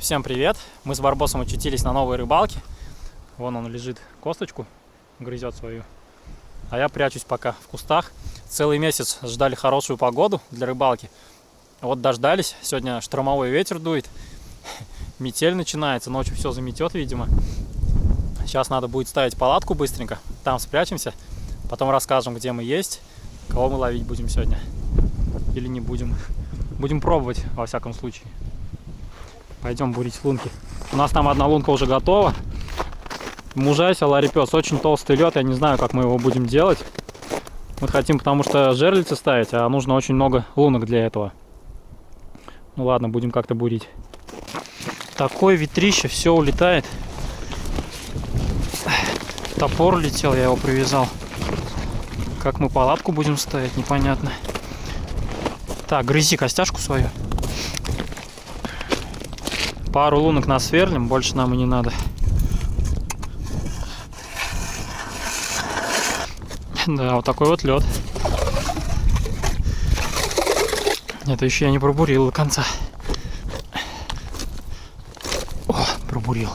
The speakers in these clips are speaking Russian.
Всем привет! Мы с Барбосом очутились на новой рыбалке. Вон он лежит, косточку грызет свою. А я прячусь пока в кустах. Целый месяц ждали хорошую погоду для рыбалки. Вот дождались. Сегодня штормовой ветер дует. Метель начинается. Ночью все заметет, видимо. Сейчас надо будет ставить палатку быстренько. Там спрячемся. Потом расскажем, где мы есть. Кого мы ловить будем сегодня. Или не будем. Будем пробовать, во всяком случае. Пойдем бурить лунки. У нас там одна лунка уже готова. Мужайся, ларипес. Очень толстый лед. Я не знаю, как мы его будем делать. Мы хотим, потому что жерлицы ставить, а нужно очень много лунок для этого. Ну ладно, будем как-то бурить. Такое ветрище, все улетает. Топор улетел, я его привязал. Как мы палатку будем ставить, непонятно. Так, грызи костяшку свою. Пару лунок насверлим, больше нам и не надо. Да, вот такой вот лед. Это еще я не пробурил до конца. О, пробурил.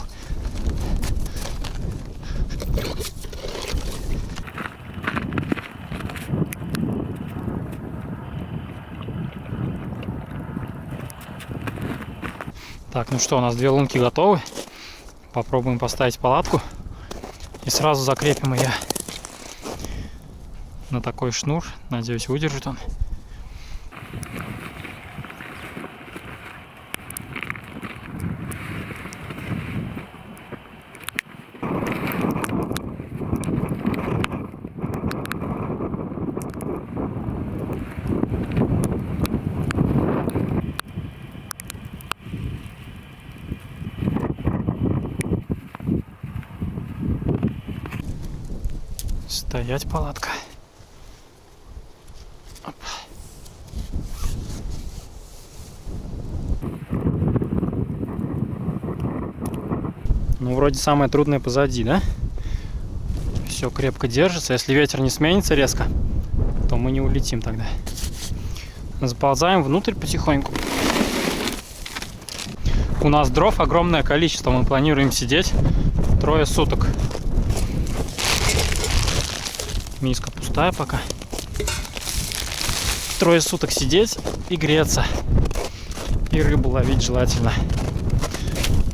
Так, ну что, у нас две лунки готовы. Попробуем поставить палатку. И сразу закрепим ее на такой шнур. Надеюсь, выдержит он. Стоять, палатка. Оп. Ну, вроде самое трудное позади, да? Все крепко держится. Если ветер не сменится резко, то мы не улетим тогда. Заползаем внутрь потихоньку. У нас дров огромное количество. Мы планируем сидеть 3 суток. Миска пустая пока. 3 суток сидеть и греться. И рыбу ловить желательно.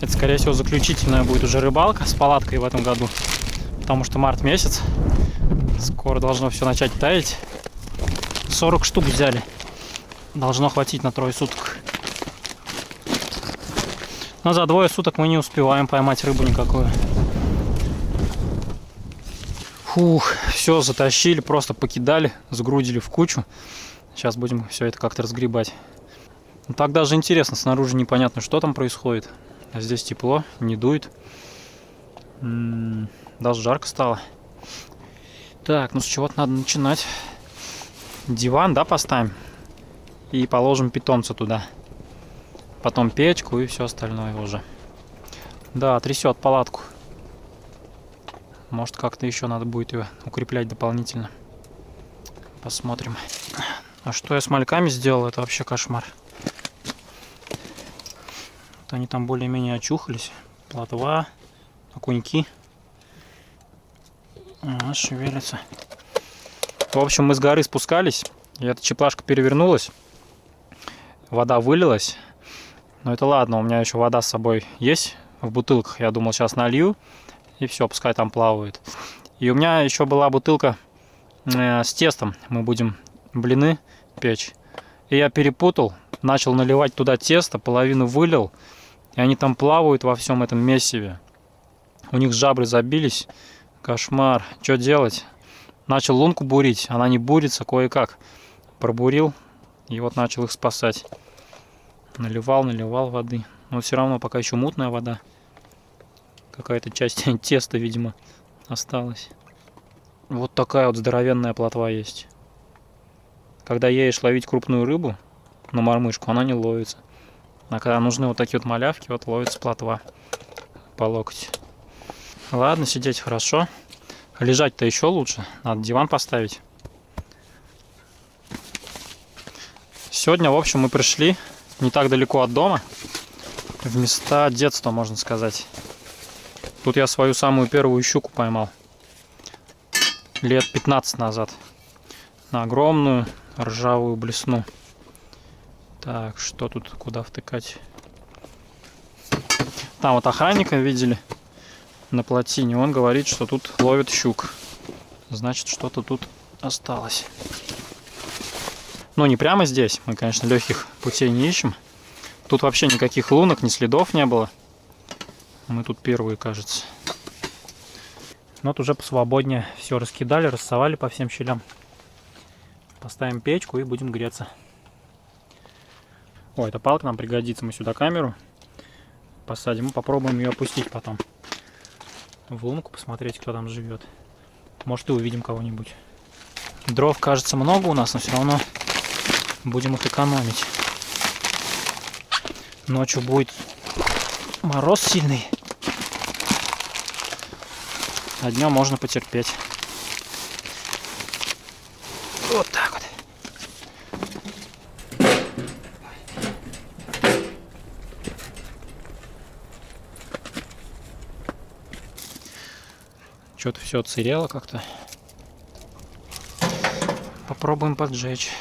Это, скорее всего, заключительная будет уже рыбалка с палаткой в этом году. Потому что март месяц. Скоро должно все начать таять. 40 штук взяли. Должно хватить на 3 суток. Но за 2 суток мы не успеваем поймать рыбу никакую. Фух, все затащили, просто покидали, сгрудили в кучу. Сейчас будем все это как-то разгребать. Ну, так даже интересно, снаружи непонятно, что там происходит. А здесь тепло, не дует. Даже жарко стало. Так, ну с чего-то надо начинать. Диван, да, поставим. И положим питомца туда. Потом печку и все остальное уже. Да, трясет палатку. Может, как-то еще надо будет ее укреплять дополнительно. Посмотрим. А что я с мальками сделал, это вообще кошмар. Вот они там более-менее очухались. Плотва, окуньки. Шевелятся. В общем, мы с горы спускались, и эта чеплашка перевернулась. Вода вылилась. Но это ладно, у меня еще вода с собой есть в бутылках. Я думал, сейчас налью. И все, пускай там плавают. И у меня еще была бутылка с тестом. Мы будем блины печь. И я перепутал. Начал наливать туда тесто. Половину вылил. И они там плавают во всем этом месиве. У них жабры забились. Кошмар. Что делать? Начал лунку бурить. Она не бурится кое-как. Пробурил. И вот начал их спасать. Наливал воды. Но все равно пока еще мутная вода. Какая-то часть теста, видимо, осталась. Вот такая вот здоровенная плотва есть. Когда едешь ловить крупную рыбу на мормышку, она не ловится. А когда нужны вот такие вот малявки, вот ловится плотва по локоть. Ладно, сидеть хорошо. Лежать-то еще лучше. Надо диван поставить. Сегодня, в общем, мы пришли не так далеко от дома. в места детства, можно сказать. Тут я свою самую первую щуку поймал. Лет 15 назад. На огромную ржавую блесну. Так, что тут, куда втыкать? Там вот охранника видели на плотине. Он говорит, что тут ловят щук. Значит, что-то тут осталось. Но не прямо здесь. Мы, конечно, легких путей не ищем. Тут вообще никаких лунок, ни следов не было. Мы тут первые, кажется. Ну вот уже посвободнее. Все раскидали, рассовали по всем щелям. Поставим печку и будем греться. О, эта палка нам пригодится. Мы сюда камеру посадим и попробуем ее опустить потом в лунку, посмотреть, кто там живет. Может, и увидим кого-нибудь. Дров, кажется, много у нас, но все равно будем их экономить. Ночью будет мороз сильный, а днем можно потерпеть. Вот так вот. Что-то все отсырело как-то. Попробуем поджечь.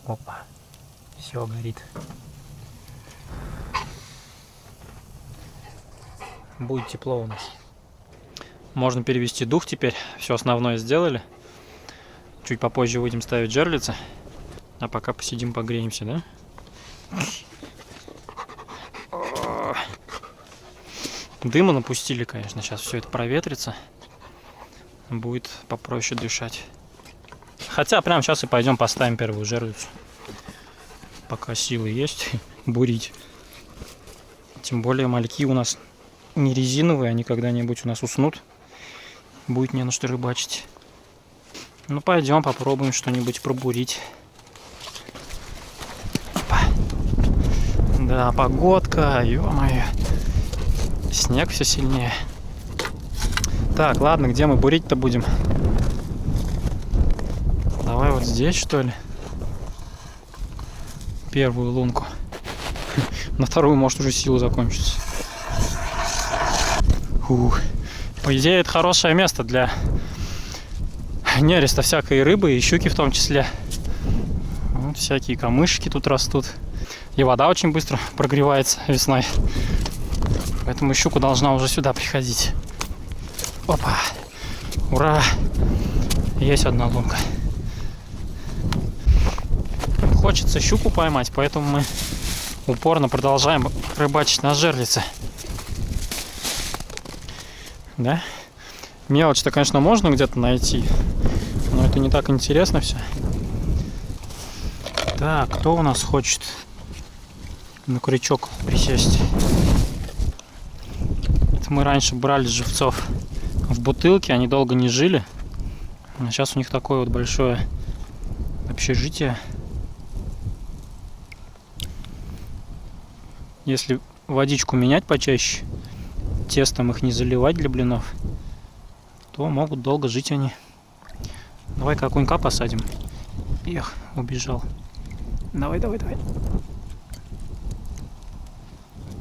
Опа, все горит. Будет тепло у нас. Можно перевести дух теперь. Все основное сделали. Чуть попозже будем ставить жерлицы. А пока посидим, погреемся, да? Дыма напустили, конечно. Сейчас все это проветрится. Будет попроще дышать. Хотя прямо сейчас и пойдем поставим первую жерлицу. Пока силы есть бурить. Тем более мальки у нас не резиновые. Они когда-нибудь у нас уснут. Будет не на что рыбачить. Ну пойдем попробуем что-нибудь пробурить. Опа. Да, погодка, ё-моё. Снег все сильнее. Так, ладно, где мы бурить-то будем? Давай вот здесь, что ли? Первую лунку. На вторую, может, уже силы закончатся. Фух. По идее, это хорошее место для нереста всякой рыбы и щуки в том числе. Вот всякие камышки тут растут. И вода очень быстро прогревается весной. Поэтому щука должна уже сюда приходить. Опа! Ура! Есть одна лунка. Хочется щуку поймать, поэтому мы упорно продолжаем рыбачить на жерлице. Да? Мелочь-то, конечно, можно где-то найти, но это не так интересно все. Так, кто у нас хочет на крючок присесть? Это мы раньше брали живцов в бутылке, они долго не жили. А сейчас у них такое вот большое общежитие. Если водичку менять почаще, тестом их не заливать для блинов, то могут долго жить они. Давай окунька посадим. Эх, убежал. Давай, давай, давай.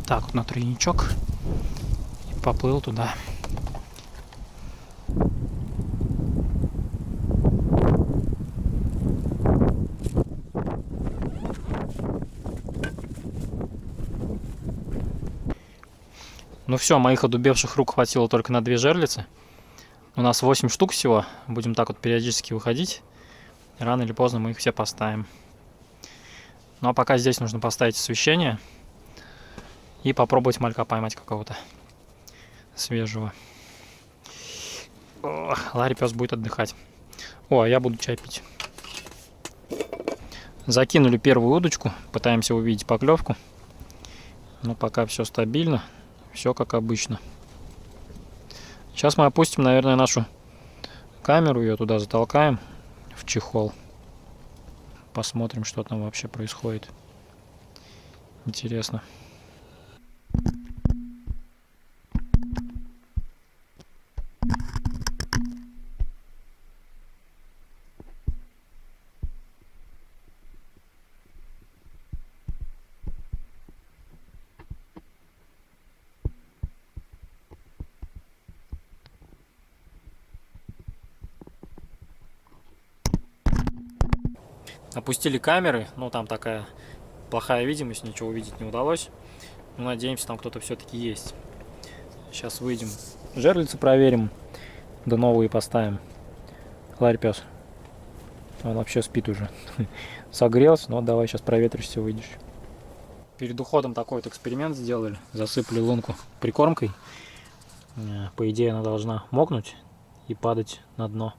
Так, вот на тройничок. И поплыл туда. Ну все, моих одубевших рук хватило только на 2 жерлицы. У нас 8 штук всего. Будем так вот периодически выходить. Рано или поздно мы их все поставим. Ну а пока здесь нужно поставить освещение. И попробовать малька поймать какого-то свежего. О, Ларри пес будет отдыхать. О, а я буду чай пить. Закинули первую удочку. Пытаемся увидеть поклевку. Но пока все стабильно. Все как обычно. Сейчас мы опустим, наверное, нашу камеру, ее туда затолкаем в чехол. Посмотрим, что там вообще происходит. Интересно. Опустили камеры, ну там такая плохая видимость, ничего увидеть не удалось. Но надеемся, там кто-то все-таки есть. Сейчас выйдем, жерлицы проверим, да новые поставим. Ларь пес. Он вообще спит уже. Согрелся, но давай сейчас проветришься, выйдешь. Перед уходом такой вот эксперимент сделали. Засыпали лунку прикормкой. По идее она должна мокнуть и падать на дно.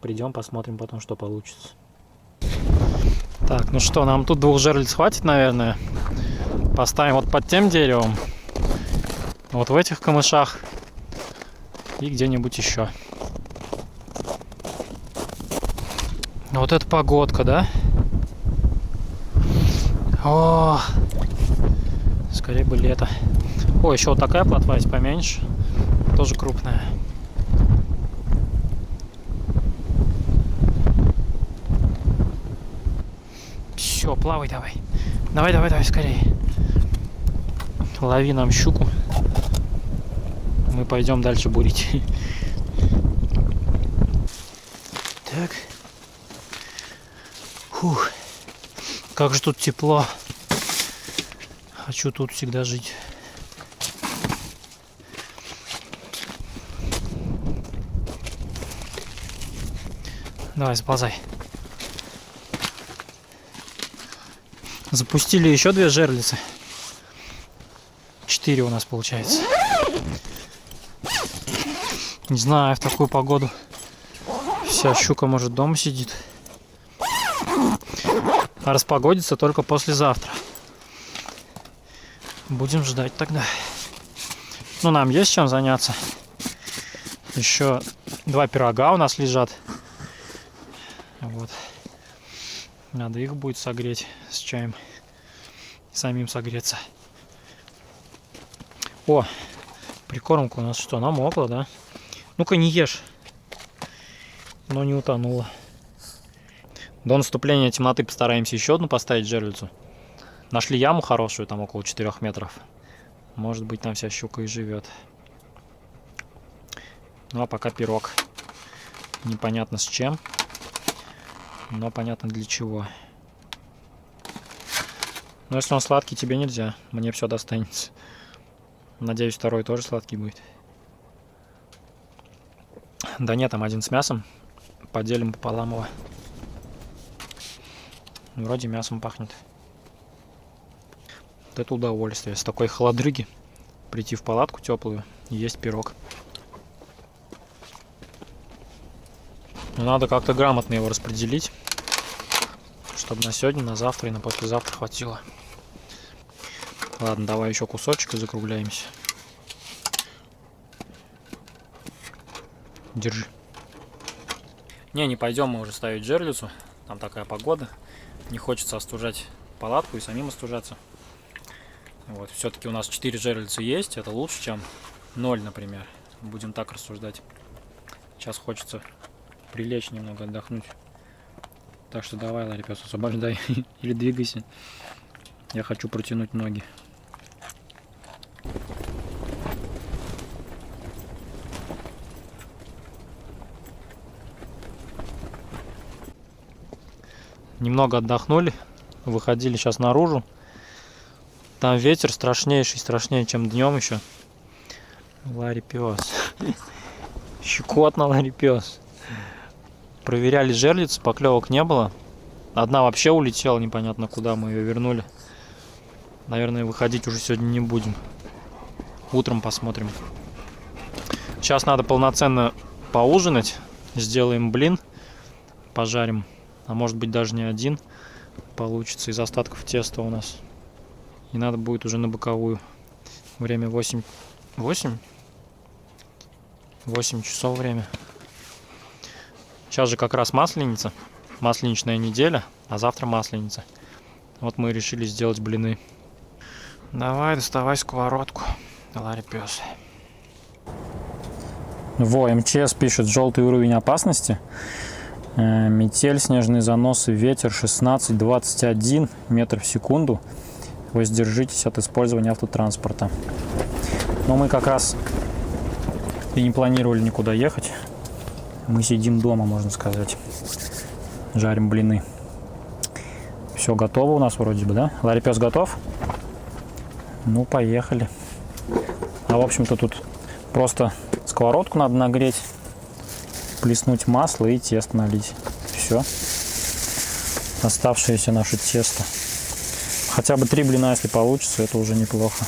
Придем, посмотрим потом, что получится. Так, ну что, нам тут 2 жерлиц хватит, наверное. Поставим вот под тем деревом. Вот в этих камышах. И где-нибудь еще. Вот это погодка, да? О, скорее бы лето. О, еще вот такая плотва есть поменьше. Тоже крупная. Все, плавай давай. Давай, скорее. Лови нам щуку. Мы пойдем дальше бурить. Так. Фух. Как же тут тепло. Хочу тут всегда жить. Давай, заползай. Запустили еще 2 жерлицы. 4 у нас получается. Не знаю, в такую погоду вся щука может дома сидит. А распогодится только послезавтра. Будем ждать тогда. Ну, нам есть чем заняться. Еще 2 пирога у нас лежат. Вот. Надо их будет согреть с чаем. Самим согреться. О, прикормка у нас что, намокла, да? Ну-ка не ешь. Но не утонула. До наступления темноты постараемся еще одну поставить жерлицу. Нашли яму хорошую, там около 4 метров. Может быть, там вся щука и живет. Ну а пока пирог. Непонятно с чем, но понятно для чего. Но если он сладкий, тебе нельзя. Мне все достанется. Надеюсь, второй тоже сладкий будет. Да нет, там один с мясом. Поделим пополам его. Вроде мясом пахнет. Вот это удовольствие. С такой холодрыги прийти в палатку теплую и есть пирог. Но надо как-то грамотно его распределить, чтобы на сегодня, на завтра и на послезавтра хватило. Ладно, давай еще кусочек и закругляемся. Держи. Не пойдем мы уже ставить жерлицу. Там такая погода. Не хочется остужать палатку и самим остужаться. Вот, все-таки у нас 4 жерлицы есть. Это лучше, чем 0, например. Будем так рассуждать. Сейчас хочется прилечь немного, отдохнуть. Так что давай, Ларри пес, освобождай. Или двигайся. Я хочу протянуть ноги. Немного отдохнули, выходили сейчас наружу. Там ветер страшнейший, страшнее, чем днем еще. Ларри пес. Щекотно, Ларри пес. Проверяли жерлицу, поклевок не было. Одна вообще улетела, непонятно куда, мы ее вернули. Наверное, выходить уже сегодня не будем. Утром посмотрим. Сейчас надо полноценно поужинать. Сделаем блин, пожарим. А может быть даже не один получится из остатков теста у нас. И надо будет уже на боковую. Время 8 часов время. Сейчас же как раз масленица. Масленичная неделя, а завтра масленица. Вот мы решили сделать блины. Давай, доставай сковородку, Ларри пес. Во, МЧС пишет: желтый уровень опасности. Метель, снежные заносы, ветер 16-21 метров в секунду. Воздержитесь от использования автотранспорта. Но мы как раз и не планировали никуда ехать. Мы сидим дома, можно сказать. Жарим блины. Все готово у нас вроде бы, да? Ларипес готов? Ну, поехали. А в общем-то тут просто сковородку надо нагреть, плеснуть масло и тесто налить. Все. Оставшееся наше тесто. Хотя бы 3 блина, если получится, это уже неплохо.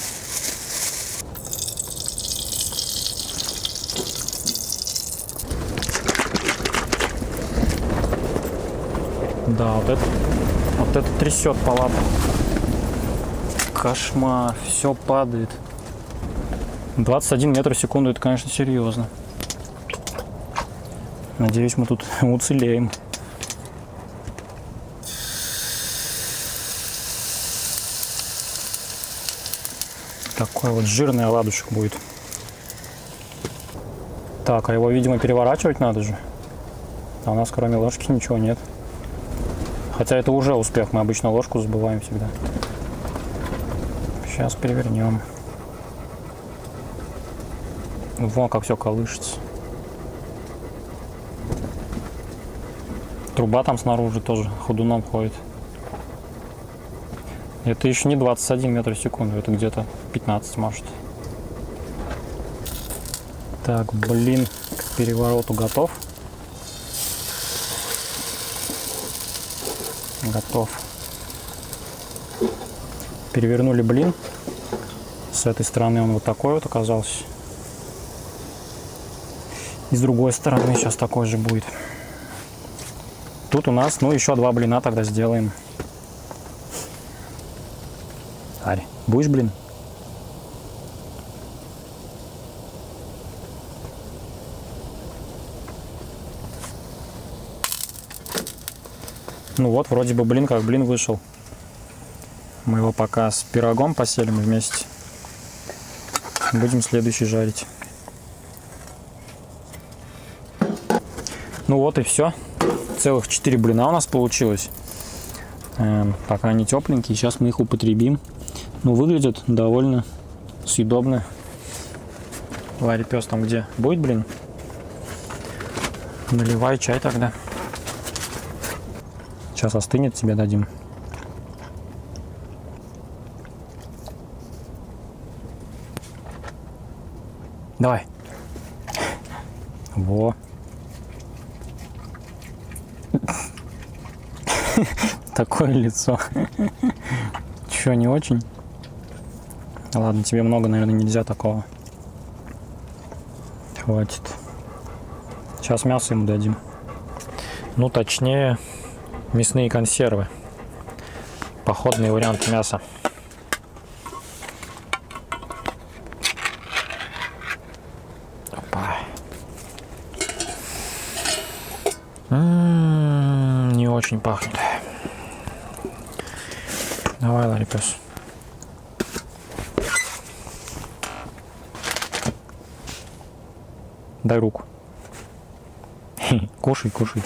Да, вот это трясет палату. Кошмар, все падает. 21 метр в секунду, это, конечно, серьезно. Надеюсь, мы тут уцелеем. Такой вот жирный оладушек будет. Так, а его, видимо, переворачивать надо же. А у нас кроме ложки ничего нет. Хотя это уже успех, мы обычно ложку забываем всегда. Сейчас перевернем. Вон как все колышется. Труба там снаружи тоже ходуном ходит. Это еще не 21 метр в секунду, это где-то 15 может. Так, блин, к перевороту готов. Готов. Перевернули блин. С этой стороны он вот такой вот оказался. И с другой стороны сейчас такой же будет. Тут у нас, ну, еще 2 блина тогда сделаем. Арь, будешь блин? Ну вот, вроде бы блин как блин вышел. Мы его пока с пирогом поселим вместе. Будем следующий жарить. Ну вот и все. Целых 4 блина у нас получилось. Пока они тепленькие, сейчас мы их употребим. Ну, выглядят довольно съедобно. Ларипес там где? Будет блин? Наливай чай тогда. Сейчас остынет, тебе дадим. Давай. Во. Такое лицо. Чё, не очень? Ладно, тебе много, наверное, нельзя такого. Хватит. Сейчас мясо ему дадим. Ну, точнее, мясные консервы. Походный вариант мяса. Опа. Не очень пахнет. Давай, ларипес. Дай руку. Кушай, кушай.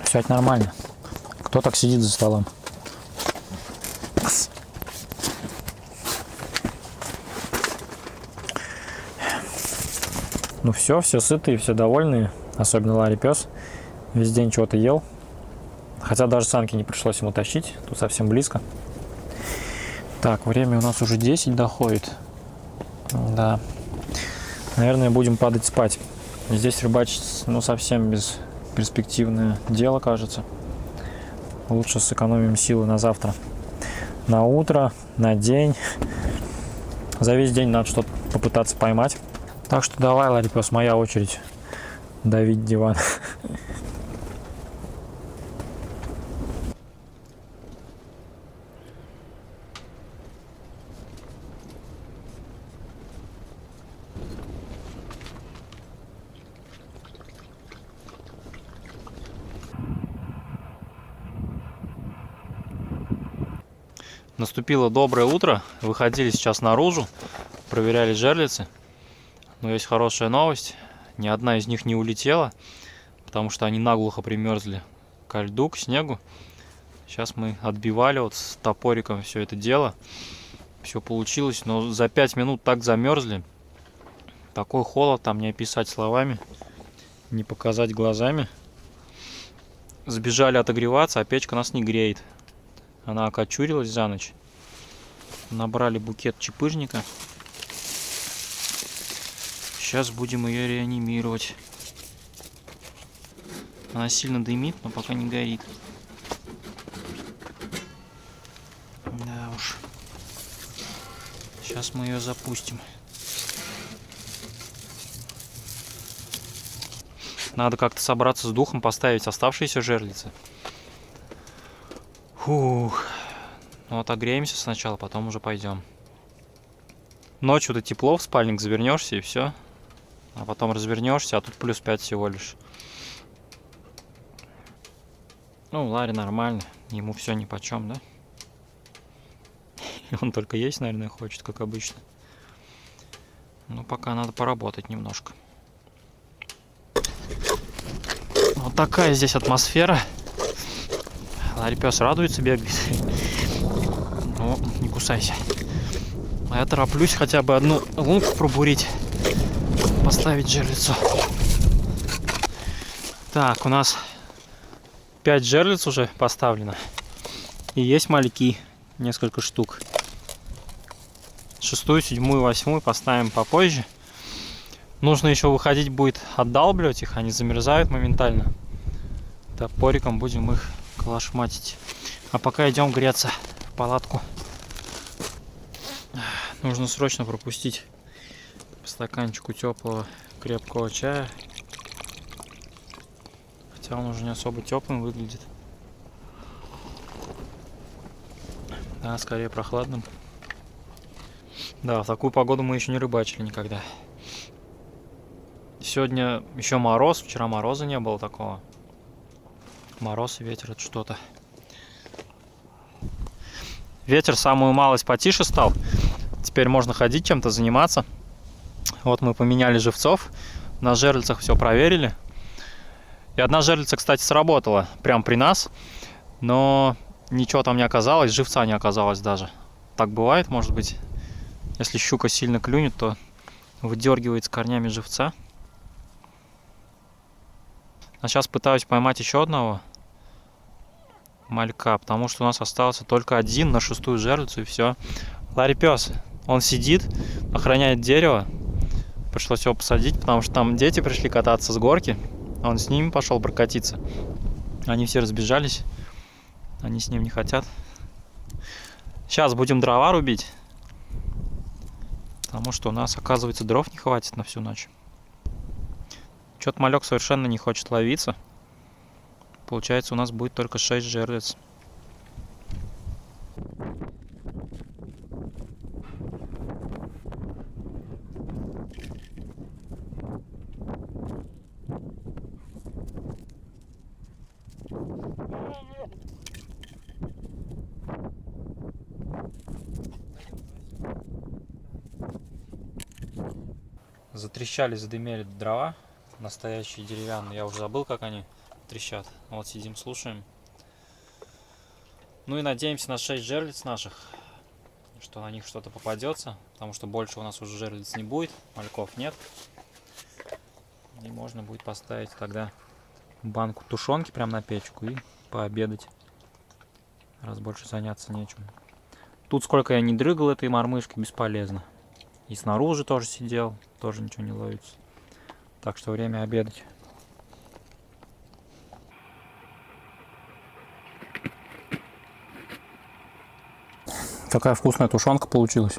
Сядь нормально. Кто так сидит за столом? Ну все сытые, все довольные. Особенно ларипес. Весь день чего-то ел. Хотя даже санки не пришлось ему тащить. Тут совсем близко. Так, время у нас уже 10 доходит. Да. Наверное, будем падать спать. Здесь рыбачить, ну, совсем бесперспективное дело, кажется. Лучше сэкономим силы на завтра. На утро, на день. За весь день надо что-то попытаться поймать. Так что давай, ларипес, моя очередь давить диван. Наступило доброе утро. Выходили сейчас наружу, проверяли жерлицы. Но есть хорошая новость. Ни одна из них не улетела, потому что они наглухо примерзли ко льду, к снегу. Сейчас мы отбивали вот с топориком все это дело. Все получилось, но за 5 минут так замерзли. Такой холод, там не описать словами, не показать глазами. сбежали отогреваться, а печка нас не греет. Она окочурилась за ночь. Набрали букет чепыжника. Сейчас будем ее реанимировать. Она сильно дымит, но пока не горит. Да уж. Сейчас мы ее запустим. Надо как-то собраться с духом, поставить оставшиеся жерлицы. Фух. Ну вот огреемся сначала, потом уже пойдем. Ночью-то тепло, в спальник завернешься и все. А потом развернешься, а тут плюс 5 всего лишь. Ну, Ларе нормально. Ему все нипочем, да? Он только есть, наверное, хочет, как обычно. Ну, пока надо поработать немножко. Вот такая здесь атмосфера. Ларри пес радуется, бегает. Ну, не кусайся. А я тороплюсь хотя бы одну лунку пробурить. Поставить жерлицу. Так, у нас 5 жерлиц уже поставлено. И есть мальки. Несколько штук. 6-ю, 7-ю, 8-ю поставим попозже. Нужно еще выходить будет отдалбливать их. Они замерзают моментально. Топориком будем их калашматить. А пока идем греться в палатку. Нужно срочно пропустить по стаканчику теплого крепкого чая. Хотя он уже не особо теплым выглядит. Да, скорее прохладным. Да, в такую погоду мы еще не рыбачили никогда. Сегодня еще мороз, вчера мороза не было такого. Мороз и ветер — это что-то. Ветер самую малость потише стал. Теперь можно ходить, чем-то заниматься. Вот мы поменяли живцов. На жерлицах все проверили. И одна жерлица, кстати, сработала прямо при нас. Но ничего там не оказалось, живца не оказалось даже. Так бывает, может быть. Если щука сильно клюнет, то выдергивает с корнями живца. А сейчас пытаюсь поймать еще одного малька, потому что у нас остался только один на 6-ю жерлицу, и все. Ларри пес, он сидит, охраняет дерево. Пришлось его посадить, потому что там дети пришли кататься с горки. Он с ними пошел прокатиться. Они все разбежались. Они с ним не хотят. Сейчас будем дрова рубить. Потому что у нас, оказывается, дров не хватит на всю ночь. Что-то малек совершенно не хочет ловиться. Получается, у нас будет только 6 жерлиц. Затрещали, задымели дрова. Настоящие деревянные. Я уже забыл, как они трещат. Вот сидим, слушаем. Ну и надеемся на 6 жерлиц наших, что на них что-то попадется. Потому что больше у нас уже жерлиц не будет. Мальков нет. И можно будет поставить тогда банку тушенки прямо на печку и пообедать. Раз больше заняться нечем. Тут сколько я не дрыгал этой мормышкой, бесполезно. И снаружи тоже сидел, тоже ничего не ловится. Так что время обедать. Такая вкусная тушенка получилась.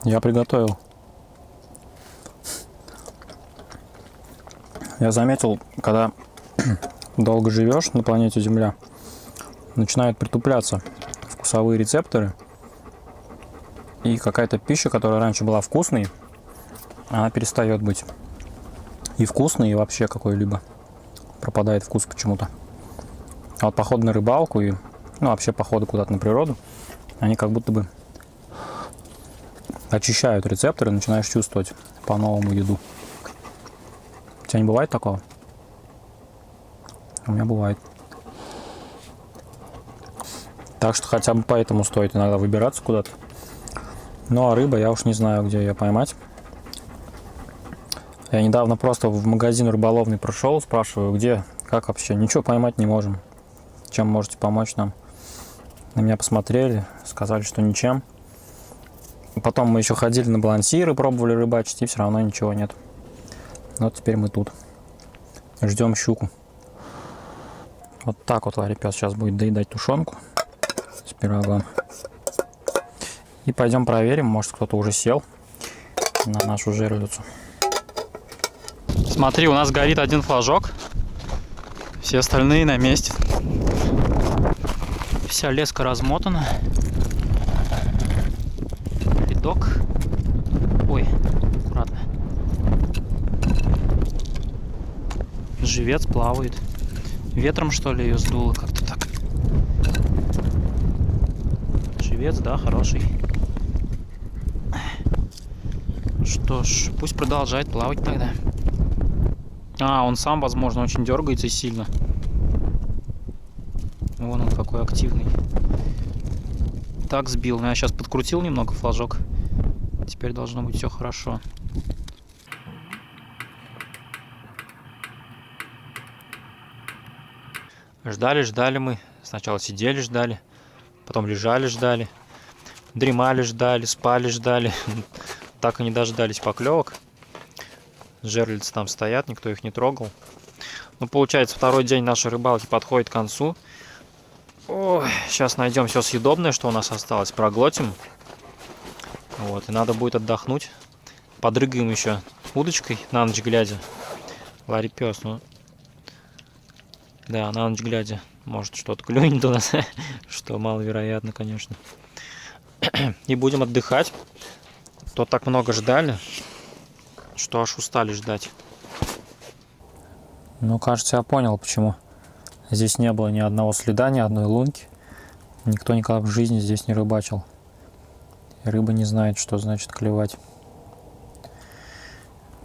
Я приготовил. Я заметил, когда долго живешь на планете Земля, начинают притупляться вкусовые рецепторы. И какая-то пища, которая раньше была вкусной, она перестает быть и вкусной, и вообще какой-либо. Пропадает вкус почему-то. А вот походы на рыбалку и вообще походы куда-то на природу, они как будто бы очищают рецепторы, начинаешь чувствовать по-новому еду. У тебя не бывает такого? У меня бывает. Так что хотя бы поэтому стоит иногда выбираться куда-то. Ну а рыба, я уж не знаю, где ее поймать. Я недавно просто в магазин рыболовный пришел, спрашиваю, где Как вообще? Ничего поймать не можем. Чем можете помочь нам? На меня посмотрели, сказали, что ничем. Потом мы еще ходили на балансиры, пробовали рыбачить, и все равно ничего нет. Вот теперь мы тут. Ждем щуку. Вот так вот ларипес сейчас будет доедать тушенку с пирогом. И пойдем проверим, может кто-то уже сел на нашу жерлицу. Смотри, у нас горит один флажок. Все остальные на месте. Вся леска размотана. Видок. Ой, аккуратно. Живец плавает. Ветром, что ли, ее сдуло как-то так. Живец, да, хороший. Что ж, пусть продолжает плавать тогда. А, он сам, возможно, очень дергается сильно. Вон он какой активный. Так сбил. Но я сейчас подкрутил немного флажок. Теперь должно быть все хорошо. Ждали мы. Сначала сидели, ждали. Потом лежали, ждали. Дремали, ждали. Спали, ждали. Так и не дождались поклевок. Жерлицы там стоят, никто их не трогал. Ну, получается, второй день нашей рыбалки подходит к концу. Ой, сейчас найдем все съедобное, что у нас осталось. Проглотим. Вот, и надо будет отдохнуть. Подрыгаем еще удочкой на ночь глядя. Ларипес, ну... Да, на ночь глядя. Может, что-то клюнет у нас. Что маловероятно, конечно. И будем отдыхать. То так много ждали, что аж устали ждать. Ну, кажется, я понял, почему здесь не было ни одного следа, ни одной лунки. Никто никогда в жизни здесь не рыбачил. И рыба не знает, что значит клевать.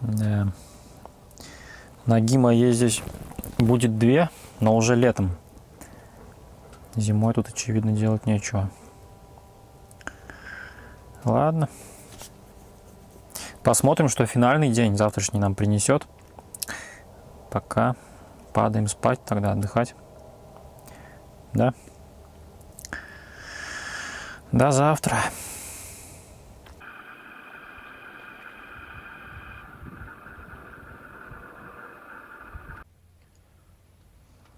Да. Ноги моей здесь будет 2, но уже летом. Зимой тут, очевидно, делать нечего. Ладно. Посмотрим, что финальный день завтрашний нам принесет. Пока падаем спать, тогда отдыхать. Да. До завтра.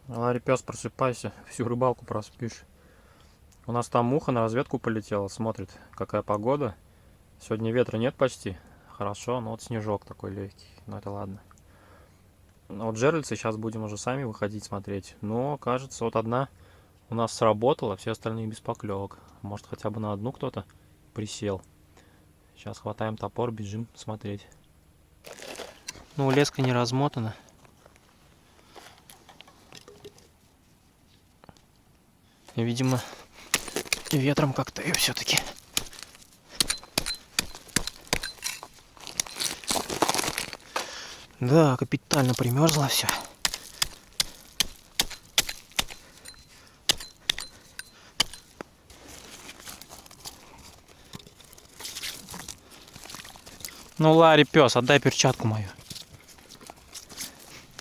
Ларипес, просыпайся, всю рыбалку проспишь. У нас там муха на разведку полетела, смотрит, какая погода. Сегодня ветра нет почти. Хорошо, но вот снежок такой легкий, но это ладно. Вот жерлицы сейчас будем уже сами выходить смотреть. Но, кажется, вот одна у нас сработала, все остальные без поклевок. Может, хотя бы на одну кто-то присел. Сейчас хватаем топор, бежим смотреть. Ну, леска не размотана. И, видимо, ветром как-то ее все-таки. Да, капитально примерзло все. Ну, Ларипес, отдай перчатку мою.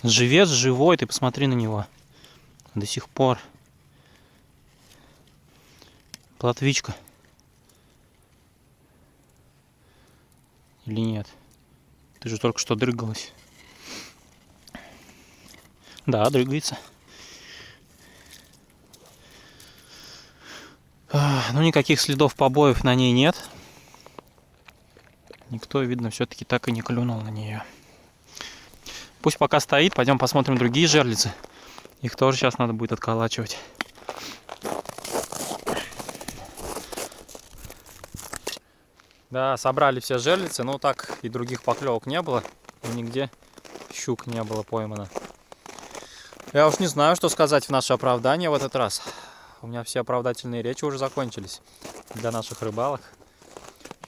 Живец живой, ты посмотри на него. До сих пор. Плотвичка. Или нет? Ты же только что дрыгалась. Да, дрыгается. Ну, никаких следов побоев на ней нет. Никто, видно, все-таки так и не клюнул на нее. Пусть пока стоит, пойдем посмотрим другие жерлицы. Их тоже сейчас надо будет отколачивать. Да, собрали все жерлицы, но так и других поклевок не было. И нигде щук не было поймано. Я уж не знаю, что сказать в наше оправдание в этот раз. У меня все оправдательные речи уже закончились для наших рыбалок.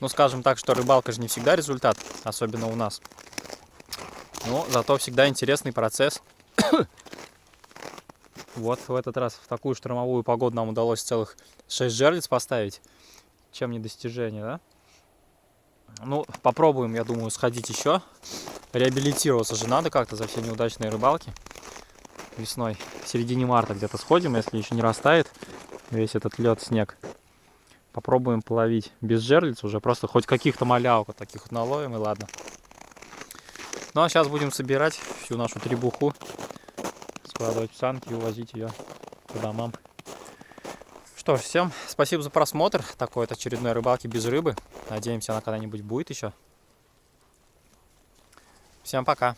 Ну, скажем так, что рыбалка же не всегда результат, особенно у нас. Но зато всегда интересный процесс. Вот в этот раз в такую штормовую погоду нам удалось целых 6 жерлиц поставить. Чем не достижение, да? Ну, попробуем, я думаю, сходить еще. Реабилитироваться же надо как-то за все неудачные рыбалки. весной, в середине марта где-то сходим, если еще не растает весь этот лед, снег. Попробуем половить без жерлиц уже, просто хоть каких-то малявок вот таких вот наловим, и ладно. Ну а сейчас будем собирать всю нашу требуху, складывать в санки и увозить ее по домам. Что ж, всем спасибо за просмотр такой вот очередной рыбалки без рыбы. Надеемся, она когда-нибудь будет еще. Всем пока.